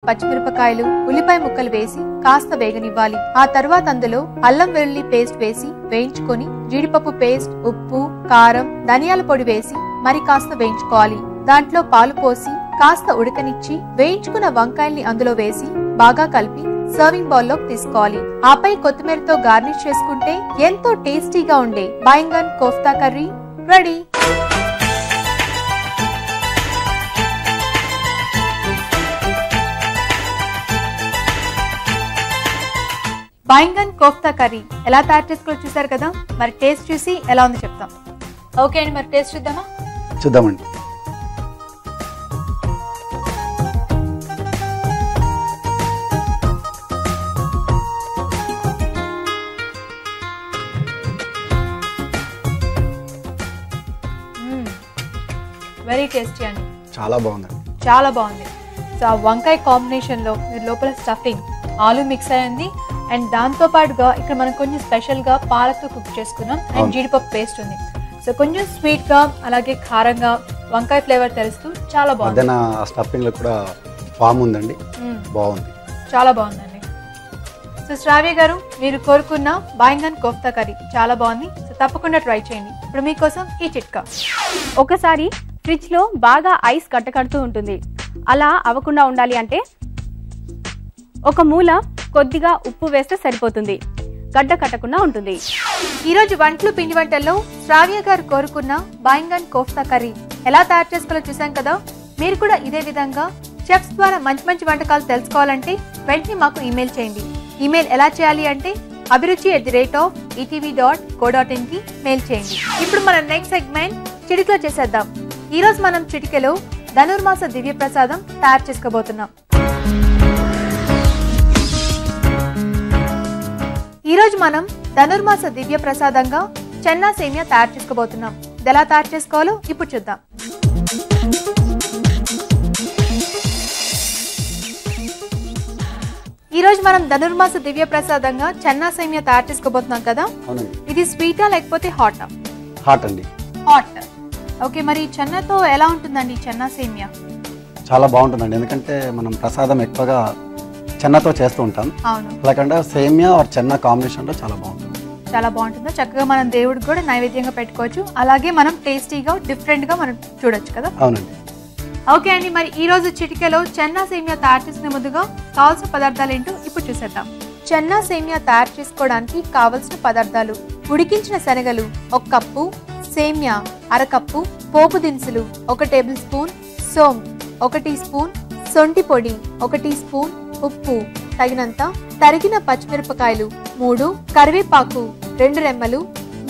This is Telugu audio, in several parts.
పచ్చిమిరపకాయలు, ఉల్లిపాయ ముక్కలు వేసి కాస్త వేగనివ్వాలి. ఆ తర్వాత అందులో అల్లం వెల్లుల్లి పేస్ట్ వేసి వేయించుకొని జీడిపప్పు పేస్ట్, ఉప్పు, కారం, ధనియాల పొడి వేసి మరి కాస్త వేయించుకోవాలి. దాంట్లో పాలు పోసి కాస్త ఉడకనిచ్చి వేయించుకున్న వంకాయల్ని అందులో వేసి బాగా కలిపి సర్వింగ్ బౌల్ లోకి తీసుకోవాలి. ఆపై కొత్తిమీరతో గార్నిష్ చేసుకుంటే ఎంతో టేస్టీగా ఉండే baingan kofta curry ready. Baingan kofta curry ఎలా తయారు చేసుకోవాలో చూసారు కదా. మరి టేస్ట్ చూసి ఎలా ఉందో చెప్తాం. ఓకే అండి, మరి టేస్ట్ చూద్దామా? చూద్దామండి. వెరీ టేస్టీ అండి, చాలా బాగుందండి, చాలా బాగుంది. సో ఆ వంకాయ కాంబినేషన్ లో మీరు లోపల స్టఫింగ్ ఆలు మిక్స్ అయ్యింది. అండ్ దాంతో పాటుగా ఇక్కడ మనం కొంచెం స్పెషల్ గా పాలతో కుక్ చేసుకున్నాం. అండ్ జీడిపప్పు పేస్ట్ ఉంది. సో కొంచెం స్వీట్ గా అలాగే కారంగా వంకాయ ఫ్లేవర్ తెలుస్తూ చాలా బాగుంది. స్టఫింగ్ లో కూడా ఫామ్ ఉందండి, బాగుంది, చాలా బాగుందండి. సో శ్రావ్య గారు, మీరు కోరుకున్న బైంగన్ కోఫ్తా కర్రీ చాలా బాగుంది. సో తప్పకుండా ట్రై చేయండి. ఇప్పుడు మీకోసం ఈ చిట్కా. ఒకసారి ఫ్రిడ్జ్ లో బాగా ఐస్ కట్టకడుతూ ఉంటుంది. అలా అవ్వకుండా ఉండాలి అంటే ఒక మూల కొద్దిగా ఉప్పు వేస్తే సరిపోతుంది, గడ్డ కట్టకుండా ఉంటుంది. ఈ రోజు వంటలు పిండి వంటల్లో శ్రావ్య గారు కోరుకున్న బైంగన్ కోఫ్తా కర్రీ ఎలా తయారు చేసుకోవాలో చూసాం కదా. మీరు కూడా ఇదే విధంగా చెఫ్స్ ద్వారా మంచి మంచి వంటకాలు తెలుసుకోవాలంటే వెంటనే మాకు ఈమెయిల్ చేయండి. ఈమెయిల్ ఎలా చేయాలి అంటే abhiruchi@etv.co.in కి మెయిల్ చేయండి. ఇప్పుడు మన నెక్స్ట్ సెగ్మెంట్ చిటికలో చేసేద్దాం. ఈ రోజు మనం చిటికెలో ధనుర్మాస దివ్య ప్రసాదం తయారు చేసుకోబోతున్నాం. ఈ రోజు మనం ధనుర్మాస దివ్య ప్రసాదంగా చెన్నా సేమియా తయారు చేసుకోబోతున్నాం. ఇది ఎలా తయారు చేసుకోవాలో ఇప్పుడు చూద్దాం. ఈ రోజు మనం ధనుర్మాస దివ్య ప్రసాదంగా చెన్నా సేమియా తయారు చేసుకోబోతున్నాం కదా. ఇది స్వీటా లేకపోతే హాటా? హాట్ అండి. హాట్. ఓకే, మరి చెన్నాతో ఎలా ఉంటుందండి చెన్నా సేమియా? చాలా బాగుంటుందండి, ఎందుకంటే మనం ప్రసాదం ఎక్కువగా చెన్నతో చేస్తూ ఉంటాం. అవును, లేకుండా సేమియా ఆర్ చెన్న కాంబినేషన్ లో చాలా బాగుంటుంది. చాలా బాగుంటుంది. చక్కగా మనం దేవుడికి కూడా నైవేద్యంగా పెట్టుకోవచ్చు. అలాగే మనం టేస్టీగా డిఫరెంట్ గా మనం చూడొచ్చు కదా. అవునండి. ఓకే అండి, మరి ఈ రోజు చిటికెలో చెన్నా సేమియా తయారు చేసుకునే ముందుగా కావాల్సిన పదార్థాలు ఏంటో ఇప్పుడు చూసేద్దాం. చెన్నా సేమియా తయారు చేసుకోవడానికి కావలసిన పదార్థాలు: ఉడికించిన శనగలు 1 కప్పు, సేమియా 1/2 కప్పు, పోపు దినుసులు 1 టేబుల్ స్పూన్, సోంపు 1 టీ స్పూన్, సొంటి పొడి 1 టీ స్పూన్, ఉప్పు తగినంత, తరిగిన పచ్చిమిరపకాయలు 3, కరివేపాకు 2 రెమ్మలు,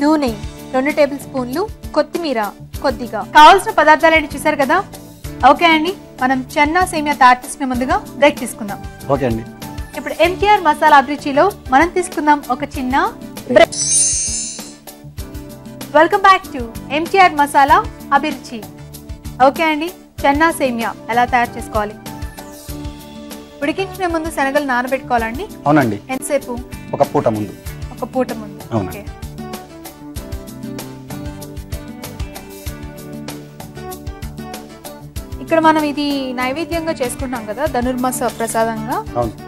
నూనె 2 టేబుల్ స్పూన్లు, కొత్తిమీర కొద్దిగా. కావాల్సిన పదార్థాలు ఏంటి చూసారు కదా. ఓకే అండి, మనం చెన్నా సేమియా తయారు చేసుకునే ముందుగా బ్రేక్ తీసుకుందాం. ఓకే అండి. ఇప్పుడు ఎంటీఆర్ మసాలా అభిరుచిలో మనం తీసుకుందాం ఒక చిన్న break. Welcome back to MTR masala అభిరుచి. ఓకే అండి, చెన్నా సేమియా ఎలా తయారు చేసుకోవాలి? ఉడికించుకునే ముందు శనగలు నానబెట్టుకోవాలండి. అవునండి. ఎంతసేపు? ఒక పూట ముందు. ఒక పూట ముందు. ఓకే. ఇక్కడ మనం ఇది నైవేద్యంగా చేసుకుంటాం కదా ధనుర్మాస ప్రసాదంగా.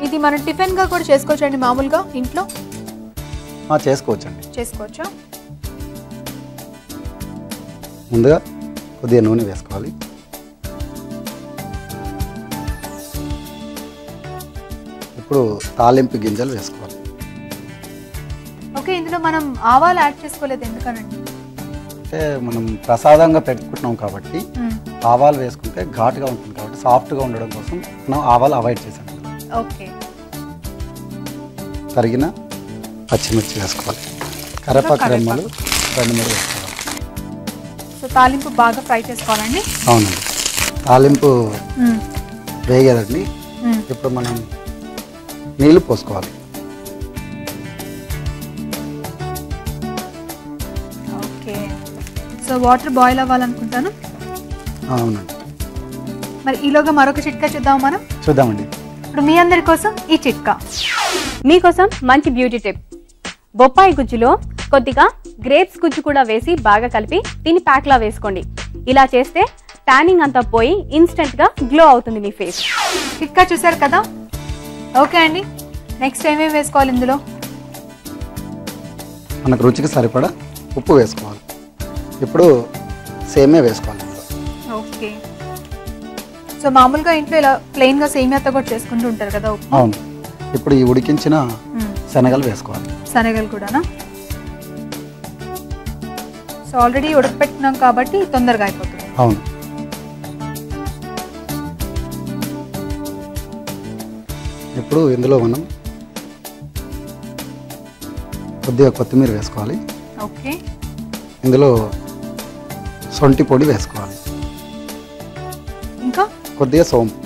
ఇది మనం టిఫిన్ గా కూడా చేసుకోవచ్చు అండి, మామూలుగా ఇంట్లో చేసుకోవచ్చండి. చేసుకోవచ్చా? ముందుగా కొద్దిగా నూనె వేసుకోవాలి. ఇప్పుడు తాలింపు గింజలు వేసుకోవాలి. ఓకే, ఇందులో మనం ఆవాలు యాడ్ చేసుకోలేదు ఎందుకనండి? అంటే మనం ప్రసాదంగా పెట్టుకుంటున్నాం కాబట్టి ఆవాలు వేసుకుంటే ఘాటుగా ఉంటుంది కాబట్టి సాఫ్ట్గా ఉండడం కోసం మనం ఆవాలు అవాయిడ్ చేసాం. ఓకే. తరిగిన పచ్చిమిర్చి వేసుకోవాలి. కరివేపాకు రెమ్మలు 2-3 వేసుకోవాలి. సో తాలింపు బాగా ఫ్రై చేసుకోవాలండి. అవునండి. తాలింపు వేగదండి. ఇప్పుడు మనం నీళ్ళు పోసుకోవాలి. ఓకే. సో వాటర్ బాయిల్ అవ్వాలనుకుంటాను. అవునండి. మరి ఈలోగా మరొక చిట్కా చూద్దామండి. ఇప్పుడు మీ అందరి కోసం ఈ చిట్కా. మీకోసం మంచి బ్యూటీ టిప్. బొప్పాయి గుజ్జులో కొద్దిగా గ్రేప్స్ గుజ్జు కూడా వేసి బాగా కలిపి దీన్ని ప్యాక్లా వేసుకోండి. ఇలా చేస్తే ట్యానింగ్ అంతా పోయి ఇన్స్టెంట్ గా గ్లో అవుతుంది మీ ఫేస్. చిట్కా చూసారు కదా. ఓకే అండి, నెక్స్ట్ ఏమేమి వేసుకోవాలి ఇందులో? మనకు రుచికి సరిపడా ఉప్పు వేసుకోవాలి. ఇప్పుడు సేమియా వేసుకోవాలి. ఓకే, సో మామూలుగా ఇంట్లో ఇలా ప్లెయిన్గా సేమియాతో కూడా చేసుకుంటూ ఉంటారు కదా ఉప్మా. అవును. ఇప్పుడు ఈ ఉడికించిన శనగలు వేసుకోవాలి. శనగలు కూడానా? సో ఆల్రెడీ ఉడకపెట్టినాం కాబట్టి తొందరగా అయిపోతుంది. అవును. ఇప్పుడు ఇందులో మనం కొద్దిగా కొత్తిమీర వేసుకోవాలి. ఓకే, ఇందులో సొంటి పొడి వేసుకోవాలి. ఇంకా కొద్దిగా సోంపు.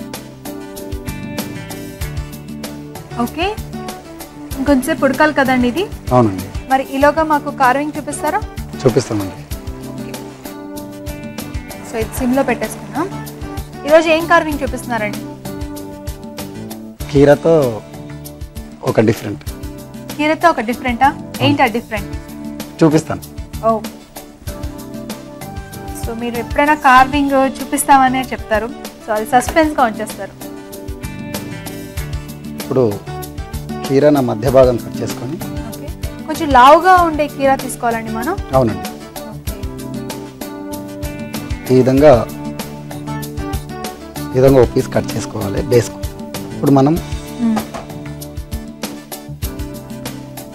ఓకే, ఇంకొంచెంసేపు ఉడకాలి కదండి ఇది. అవునండి. మరి ఈలోగా మాకు కార్వింగ్ చూపిస్తారా? చూపిస్తామండి. సో ఇది సిమ్లో పెట్టేసుకున్నాం. ఈరోజు ఏం కార్వింగ్ చూపిస్తున్నారండి? కీరతో ఒక డిఫరెంట్. కీరతో ఒక డిఫరెంటా? ఏంటి ఆ డిఫరెంట్? చూపిస్తాను. ఓ, సో మీరు ఎప్పుడైనా కార్వింగ్ చూపిస్తామనే చెప్తారు, సో అది సస్పెన్స్గా ఉంచేస్తారు. ఇప్పుడు కీరా మధ్య భాగం కట్ చేసుకొని. ఓకే, కొంచెం లావుగా ఉండే కీరా తీసుకోవాలండి మనం. అవునండి. ఓకే, ఈ విధంగా ఒక పీస్ కట్ చేసుకోవాలి బేస్కు. ఇప్పుడు మనం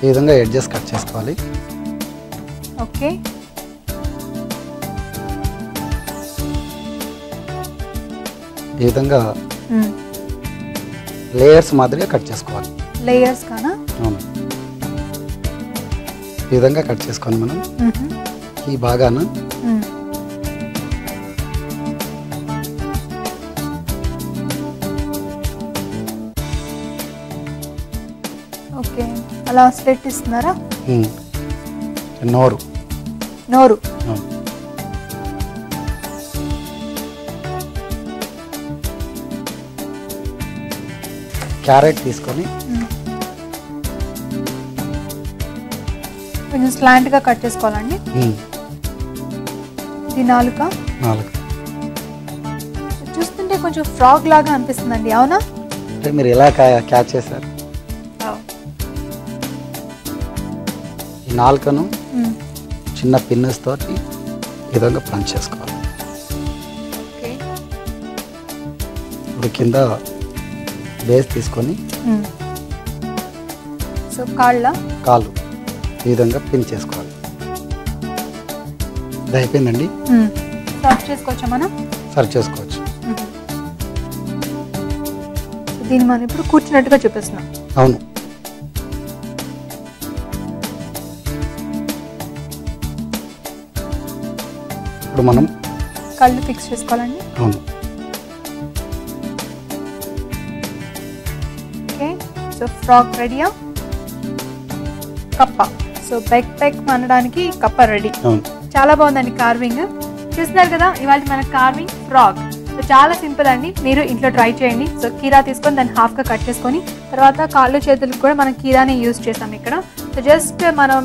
ఈ విధంగా ఎడ్జెస్ కట్ చేసుకోవాలి. ఓకే, ఈ విధంగా లేయర్స్ మాదిరిగా కట్ చేసుకోవాలి. లేయర్స్ కానా? అవును. ఈ విధంగా కట్ చేసుకొని మనం ఈ భాగాన ఓకే, అలా స్ప్లిట్ ఇస్తున్నారా? నోరు. నోరు. అవును. క్యారెట్ తీసుకొని కొంచెం స్లాంట్గా కట్ చేసుకోవాలండి. ఇది నాలుక. చూస్తుంటే కొంచెం ఫ్రాగ్ లాగా అనిపిస్తుందండి, అవునా? అంటే మీరు ఎలా క్యాచ్ చేశారు? ఈ నాలుకను చిన్న పిన్నెస్ తోటి ఈ విధంగా పంచ్ చేసుకోవాలి. ఇప్పుడు కింద బేస్ తీసుకొని సో కాళ్ళు ఈ విధంగా పిన్ చేసుకోవాలి. ఇది అయిపోయిందండి. సర్వ్ చేసుకోవచ్చా మనం? సర్వ్ చేసుకోవచ్చు. దీన్ని మనం ఇప్పుడు కూర్చున్నట్టుగా చూపిస్తున్నాం. అవును. ఇప్పుడు మనం కళ్ళు ఫిక్స్ చేసుకోవాలండి. అవును. ఓకే, సో ఫ్రాక్ రెడీయా? కప్ప. సో బెక్ అనడానికి కప్ప రెడీ. అవును. చాలా బాగుందండి కార్వింగ్. చూస్తున్నారు కదా, ఇవాళ మన కార్వింగ్ ఫ్రాక్. సో చాలా సింపుల్ అండి, మీరు ఇంట్లో ట్రై చేయండి. సో కీరా తీసుకొని దాన్ని హాఫ్గా కట్ చేసుకొని తర్వాత కాళ్ళు చేతులకు కూడా మనం కీరానే యూజ్ చేసాం ఇక్కడ. సో జస్ట్ మనం